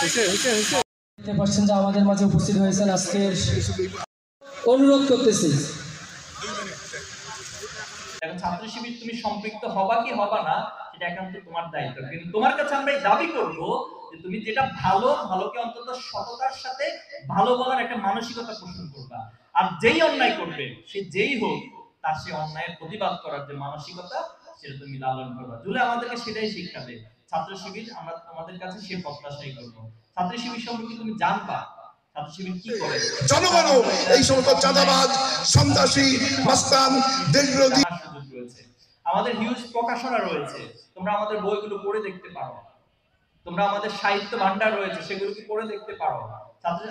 দেখতে পাচ্ছেন যে আমাদের মাঝে উপস্থিত হয়েছেন আজকের অনুরোধ করতেছি। এখন ছাত্র শিবির তুমি সম্পৃক্ত হবা কি হবা না সেটা একান্ত তোমার দায়িত্ব, কিন্তু তোমার কাছে আমরা দাবি করব যে তুমি যেটা ভালো ভালোকে অন্তত সততার সাথে ভালো বলার একটা মানসিকতা পোষণ করবা, আর যেই অন্যায় করবে সে যেই হোক তার সে অন্যায়ের প্রতিবাদ করার যে মানসিকতা সেটা তুমি লালন করবা। দুলে আমাদেরকে সেটাই শিক্ষা দেয় ছাত্র শিবির, আমরা তোমাদের কাছে সে প্রত্যাশাই করব। ছাত্র শিবির সম্পর্কে তুমি জানবা ছাত্র শিবির কি করে, জনগণও এই সমস্ত চাঁদাবাজ সন্ত্রাসী মাস্তান দেশবিরোধী রয়েছে, আমাদের হিউজ প্রকাশনা রয়েছে, তোমরা আমাদের বইগুলো পড়ে দেখতে পারো, তোমরা আমাদের সাহিত্য ভান্ডার রয়েছে সেগুলোকে পড়ে দেখতে পারো,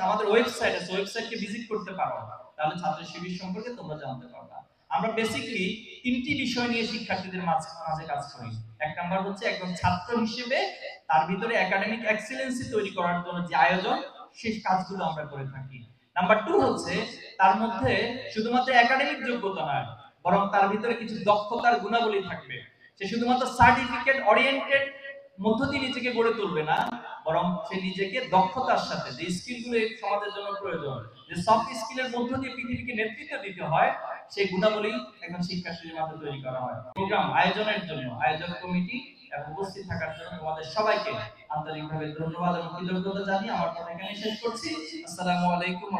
আমাদের ওয়েবসাইট আছে ওয়েবসাইটকে ভিজিট করতে পারো, তাহলে ছাত্র শিবির সম্পর্কে তোমরা জানতে পারবা। আমরা বেসিক্যালি তিনটি বিষয় নিয়ে শিক্ষার্থীদের মাঝে কাজ করি। এক নাম্বার হচ্ছে একজন ছাত্র হিসেবে তার ভিতরে একাডেমিক এক্সেলেন্সি তৈরি করার জন্য যে আয়োজন সেই কাজগুলো আমরা করে থাকি। নাম্বার 2 হচ্ছে তার মধ্যে শুধুমাত্র একাডেমিক যোগ্যতা নয়, বরং তার ভিতরে কিছু দক্ষতার গুণাবলী থাকবে। সে শুধুমাত্র সার্টিফিকেট ওরিয়েন্টেড মধ্য দিয়ে নিজেকে গড়ে তুলবে না, বরং সে নিজেকে দক্ষতার সাথে যে স্কিলগুলো এই সমাজের জন্য প্রয়োজন, যে সফট স্কিলের মধ্য দিয়ে পৃথিবীকে নেতৃত্ব দিতে হয়, সেই গুণাবলী এখন শিক্ষার্থীদের মাঝে তৈরি করা হয়। প্রোগ্রাম আয়োজনের জন্য আয়োজক কমিটি এবং উপস্থিত থাকার জন্য তোমাদের সবাইকে আন্তরিকভাবে ধন্যবাদ এবং কৃতজ্ঞতা জানিয়ে আমার কথা এখানে শেষ করছি। আসসালামু আলাইকুম।